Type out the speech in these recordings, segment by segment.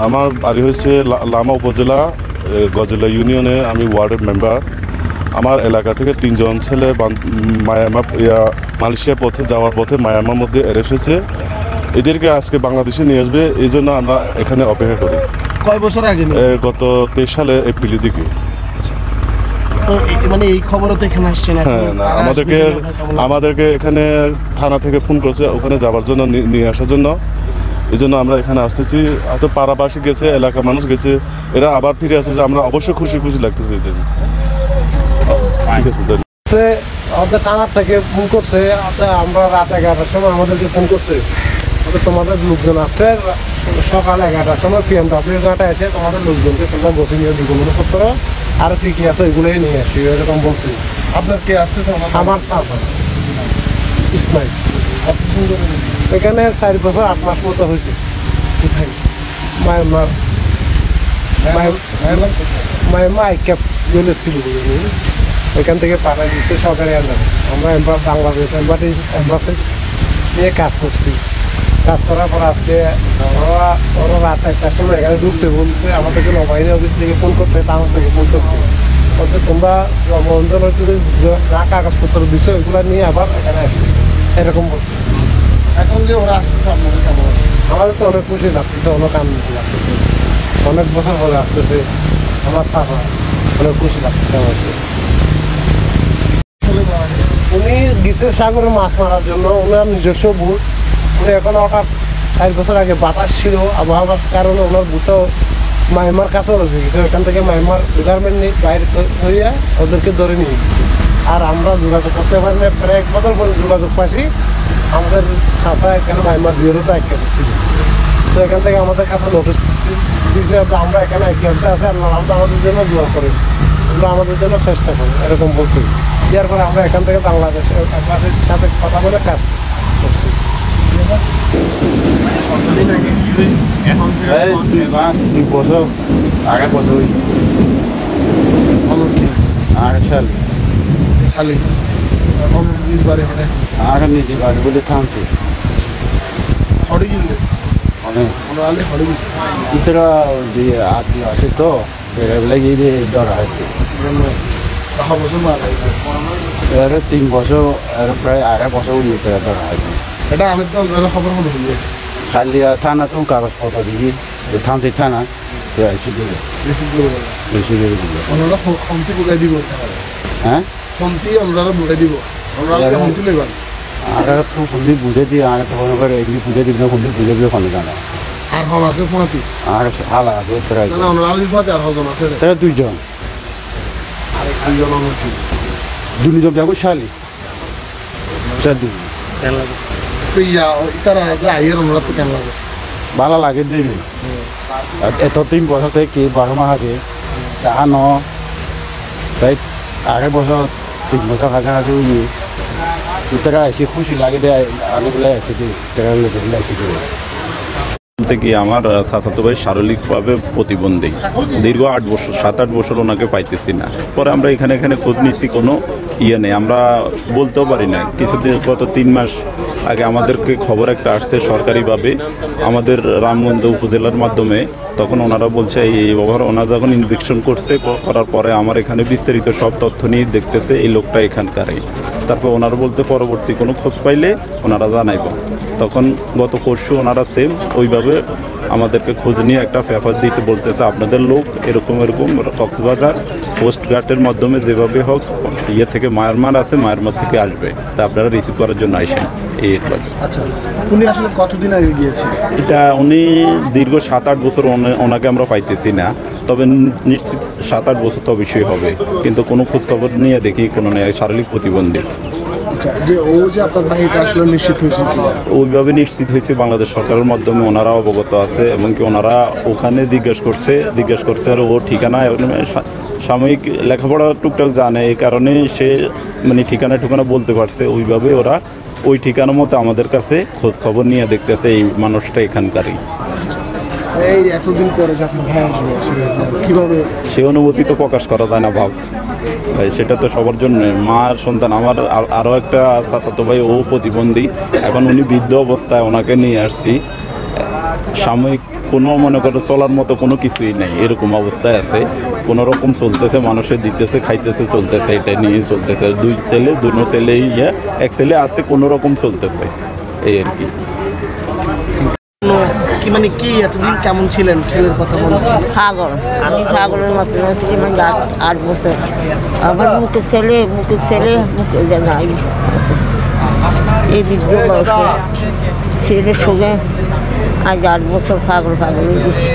আমার বাড়ি হয়েছে লামা উপজেলা গজেলা ইউনিয়নে। আমি ওয়ার্ডের মেম্বার। আমার এলাকা থেকে 3 জন ছেলে মায়ানমার মালয়েশিয়া পথে যাওয়ার পথে মায়ানমার মধ্যে এসেছে। এদেরকে আজকে বাংলাদেশে নিয়ে আসবে, এই জন্য আমরা এখানে অপেক্ষা করি। কয় বছর আগে? গত 23 সালে এপ্রিলের দিকে। মানে এই খবরও তো এখানে আসছে না? হ্যাঁ, না, আমাদেরকে এখানে থানা থেকে ফোন করছে ওখানে যাওয়ার জন্য, নিয়ে আসার জন্য। এই জন্য আমরা এখানে আসতেছি। হয়তো পাড়াবাসী গেছে, এলাকার মানুষ গেছে, এরা আবার ফিরে আসছে। আমরা অবশ্যই খুশি লাগতেছে। ঠিক আছে, আমাদের থানার থেকে ফোন করছে। আমরা রাত 11টার সময় আমাদেরকে ফোন করছে, তোমাদের লোকজন আসছে। সকাল 11টার সময় পিএমডব্লিউ ঘাটে এসে তোমাদের লোকজনকে তোমরা বসে নিয়ে দিগুলোপত্র আর কি আছে ওইগুলোই নিয়ে আসি, এরকম বলছি। আপনার কে আসছে? আমার চাচা ইসমাইল। এখানে 4 বছর 8 মাস মতো হয়েছে। কোথায়? মায়ানমার আইক্যাপ জেলে ছিল, ওইখান থেকে পাঠাই দিচ্ছে সরকারি আন্ডারে। আমরা বাংলাদেশ এম্বাসি নিয়ে কাজ করছি। কাজ করার পর আজকে ওরা রাত 1টার সময় এখানে ঢুকছে। বলতে আমাদেরকে নৌবাহিনী অফিস থেকে ফোন করছে, টাউন থেকে ফোন করছে, বলতে তোমরা জন্মবন্ধনের যা কাগজপত্র দিচ্ছে ওইগুলো নিয়ে আবার এখানে আসছে, এরকম বলছে। এখন যে ওরা আসতেছে আপনাদের কেমন? আমাদের তো অনেক খুশি লাগতেছে, অনেক আনন্দ লাগতেছে। অনেক বছর পরে আসতেছে আমার সাফা, অনেক খুশি লাগতেছে আমাকে। উনি গেছে সাগরে মাছ মারার জন্য, ওনার নিজস্ব বুট। উনি এখন হঠাৎ 4 বছর আগে বাতাস ছিল, আবহাওয়ার কারণে ওনার বুটও মায়ানমার কাছে রয়েছে গেছে। ওইখান থেকে মায়ানমার গভর্নমেন্ট বাইরে হইয়া ওদেরকে ধরে নিয়ে। আর আমরা যোগাযোগ করতে পারি না, প্রায় 1 বছর পরে যোগাযোগ পাইছি। আমাদের ছাতা এখানে মায়ানমার বিরোধী আইক্যাপ ছিল, তো এখান থেকে আমাদের কাছে নোটিশ দিয়েছে আমরা এখানে আইক্যাপটা আছে, আর আমাদের জন্য দোয়া করি, আমরা আমাদের জন্য চেষ্টা করি, এরকম বলছি। ইয়ার পরে আমরা এখান থেকে বাংলাদেশের সাথে কথা বলে কাজ করছি। দুই বছর আগে বছর আগে সাল খালি এখন নিজ বাড়ি মানে আগে নিজে বাড়ি বলে থামছে হড়ি গেলে অনেক আমরা আলে হড়ি গেছি ইতরা দিয়ে আদি আছে তো এগুলো গিয়ে ডরা হয়েছে। 10 বছর মারা এর 3 বছর আর প্রায় 2.5 বছর ইতরা ডরা হয়েছে। এটা আমি তো খবর হলো খালি থানা তো কাগজপত্র দিয়ে থামছে, থানা এসে দিলে বেশি করে দিল। ওনারা কমতি বুঝাই দিব। হ্যাঁ, কমতি আমরা বুঝাই দিব, আমরা কমতি লইবা। আর তো খুলি বুঝে দিয়ে আর তো মনে করে এগুলি বুঝে দিবি না, খুলি বুঝে দিবে কোনো জানা। আর হল আছে ফোনাতি আর হালা আছে প্রায় না ওনারা আলির পাতে আর হজন আছে রে। তারা 2 জন। আর 2 জন আমরা কি 2 জন যাবো শালি চাদু তো ইয়া ইতারা যে আইয়ের ওনারা তো কেমন লাগে? ভালো লাগে দিবি। এত 3 বছর থেকে কি 12 মাস আছে তাহা ন তাই 2.5 বছর 3 বছর কাছাকাছি তারা এসে খুশি লাগে দেয়, অনেকগুলো এসে দিই তারা এসে দিই। থেকে আমার চাচাতো ভাই শারীরিকভাবে প্রতিবন্ধী, দীর্ঘ 8 বছর 7-8 বছর ওনাকে পাইতেছি না। পরে আমরা এখানে খোঁজ নিচ্ছি, কোনো ইয়ে নেই, আমরা বলতেও পারি না। কিছুদিন গত 3 মাস আগে আমাদেরকে খবর একটা আসছে সরকারিভাবে আমাদের রামগঞ্জ উপজেলার মাধ্যমে, তখন ওনারা বলছে এই ওভার। ওনারা যখন ইনভেকশন করার পরে আমার এখানে বিস্তারিত সব তথ্য নিয়ে দেখতেছে এই লোকটা এখানকারই। তারপর ওনারা বলতে পরবর্তী কোনো খোঁজ পাইলে ওনারা জানাইব। তখন গত পরশু ওনারা সেম ওইভাবে আমাদেরকে খোঁজ নিয়ে একটা পেপার দিয়েছে, বলতেছে আপনাদের লোক এরকম কক্সবাজার কোস্টগার্ডের মাধ্যমে যেভাবে হোক ইয়ে থেকে মায়ানমার আছে, মায়ানমার থেকে আসবে, তা আপনারা রিসিভ করার জন্য আসেন। আচ্ছা, উনি আসলে কতদিন আগে গিয়েছে? এটা উনি দীর্ঘ 7-8 বছর ওনাকে আমরা পাইতেছি না, তবে নিশ্চিত 7-8 বছর তো অবশ্যই হবে, কিন্তু কোনো খোঁজখবর নিয়ে দেখি কোনো নেই, শারীরিক প্রতিবন্ধী। আচ্ছা, যে ও যে আপনার ভাইটা আসলে নিশ্চিত হয়েছে ওইভাবে নিশ্চিত হয়েছে বাংলাদেশ সরকারের মাধ্যমে, ওনারা অবগত আছে এবং কি ওনারা ওখানে জিজ্ঞেস করছে আর ও ঠিকানা সাময়িক লেখাপড়া টুকটাক জানে, এই কারণে সে মানে ঠিকানা বলতে পারছে। ওইভাবে ওরা ওই ঠিকানা মতো আমাদের কাছে খোঁজ খবর নিয়ে দেখতেছে এই মানুষটা এখানকারই। এই এতদিন পরে যখন ভাই আসবে কিভাবে সে অনুভূতি তো প্রকাশ করা যায় না ভাব ভাই, সেটা তো সবার জন্য। মার সন্তান আমার আরও একটা চাচাতো ভাই, ও প্রতিবন্ধী, এখন উনি বৃদ্ধ অবস্থায়, ওনাকে নিয়ে আসছি। সাময়িক কোনো মনে করো চলার মতো কোনো কিছুই নেই, এরকম অবস্থায় আছে। কোনো রকম চলতেছে, মানুষের দিতেছে, খাইতেছে, চলতেছে, এটা নিয়ে চলতেছে। দুনো ছেলে এক ছেলে আছে, কোনো রকম চলতেছে, এই আর কি। কি মানে কি এতদিন কেমন ছিলেন, ছেলের কথা বলুন। পাগল, আমি পাগলের মতন আছি, মানে 8 বছর। আমার মুখে ছেলে মুখে নাই আছে। এই বৃদ্ধ বয়সে ছেলের সঙ্গে আজ 8 বছর পাগল হয়ে গেছি।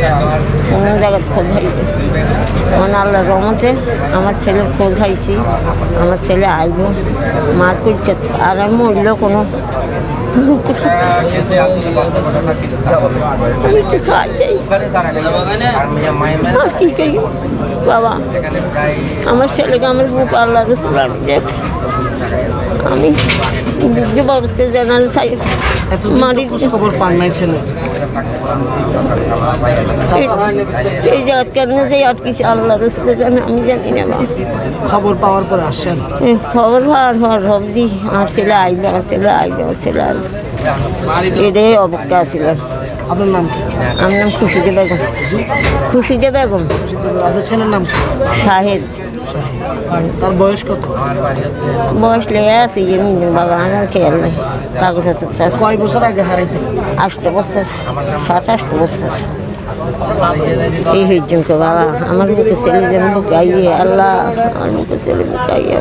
কোনো জায়গায় খোঁজ হাইছে, মানে আল্লাহর রহমতে আমার ছেলের খোঁজ হাইছি। আমার ছেলে আইব, মার করছে, আর আমি মরলেও কোনো বাবা আমার ছেলেকে আমার বুক আল্লাহ রসুল আমি বৃদ্ধ বয়সে জানাল চাই মারি খবর পান নাই ছেলে। এই জায়গা কেন যে আটকেছি আল্লাহ রসুল জানে, আমি জানি না। খবর পাওয়ার পরে আসছেন? খবর হব দি আমার ছেলে আইবে, আমার ছেলে আইবে, আমার ছেলে আইবে, এটাই অবজ্ঞা ছিল। আপনার নাম কি? আমার নাম খুশিদে বেগম। খুশিদে বেগম। আপনার ছেলের নাম কি? শাহেদ। তার বয়স কত? বয়স লেগে আছে বাবা, আমার খেয়াল নেই। কাগজ হাতে কয় বছর আগে হারাইছিলেন? 8 বছর, 7-8 বছর এই পর্যন্ত। বাবা আমার মুখে ছেলে যেন বুকাইয়ে, আল্লাহ আমার মুখে ছেলে বুকাইয়ে,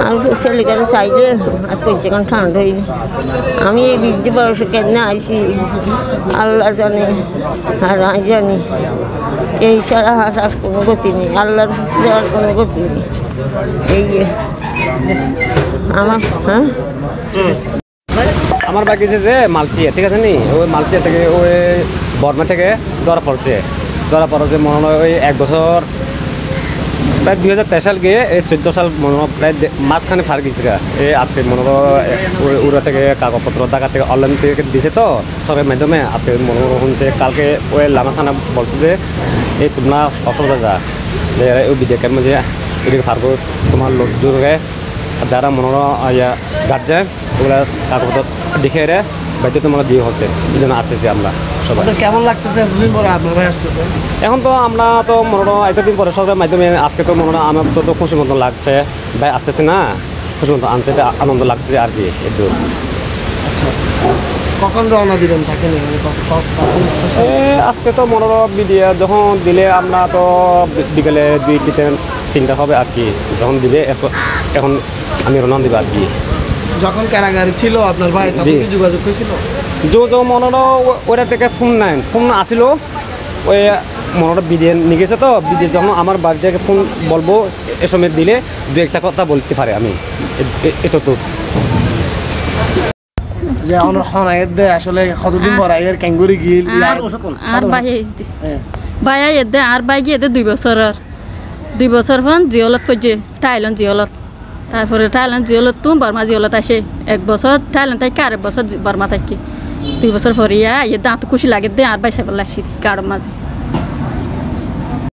আমার ছেলে কেন চাইলে আর কইছে কেন ঠান্ডা হইবে। আমি এই বৃদ্ধ বয়সে কেন আইছি আল্লাহ জানে, আর আমি জানি। এই ছাড়া আর কোনো গতি নেই, আল্লাহর দেওয়ার কোনো গতি নেই। এই যে আমার আমার বাকি যে মালয়েশিয়া, ঠিক আছে নি, ওই মালয়েশিয়া থেকে ওই বর্মা থেকে ধরা পড়ছে মনে হয় ওই 1 বছর, প্রায় 2023 সাল গিয়ে এই 14 সাল মনে হয় প্রায় মাঝখানে ফার গেছে। এই আজকে মনে হয় ওরা থেকে কাগজপত্র টাকা থেকে অনলাইন থেকে দিছে তো সরকারের মাধ্যমে। আজকে মনে হয় কালকে ওই লামা থানা বলছে যে এই তোমরা অসুবিধা যা যে ওই বিদেশের মধ্যে এদিকে ফার করে তোমার লোক দূরে যারা মনে হয় গার্জেন ওগুলা কাগজপত্র দেখে রে বাড়িতে তোমরা দিয়ে হচ্ছে, এই জন্য আসতেছি আমরা সবাই। কেমন লাগতেছে এতদিন পরে আপনার ভাই আসতেছে? এখন তো আমরা তো মনে হয় এতদিন পরে সরকারের মাধ্যমে আজকে তো মনে হয় আমার তো খুশি মতন লাগছে, ভাই আসতেছে না, খুশি মতন আনতে আনন্দ লাগছে আর কি একটু। আচ্ছা, কখন রওনা দিবেন থাকেন? আজকে তো মনে হয় বিডিয়া যখন দিলে আমরা তো বিকেলে 2-3টা হবে আর কি, যখন দিবে এখন আমি রওনা দিব আর কি। যখন কারাগারে ছিল আপনার ভাই তখন কি যোগাযোগ হয়েছিল? মনে ওটা থেকে ফোন আসিল, ওই মনে বিডিএ নিয়ে গেছে তো, বিডিএ যখন আমার বাড়ি থেকে ফোন বলবো এ সময় দিলে 2-1টা কথা বলতে পারে আমি, এটা তো যে আমরা হনায়ের দে আসলে কতদিন পর আইয়ের ক্যাঙ্গুরি গিল আর ভাইয়া এদে আর ভাই গিয়ে 2 বছর, আর 2 বছর ফোন জিওলত পড়ছে, থাইল্যান্ড জিওলত। তারপরে থাইল্যান্ড জিওলত তো বর্মা জিওলত আসে 1 বছর, থাইল্যান্ড থেকে 1 বছর বর্মা থাকি 2 বছর পরে এ দাঁত খুশি লাগে দে আর ভাই সাইবার লাগছি কারণ মাঝে।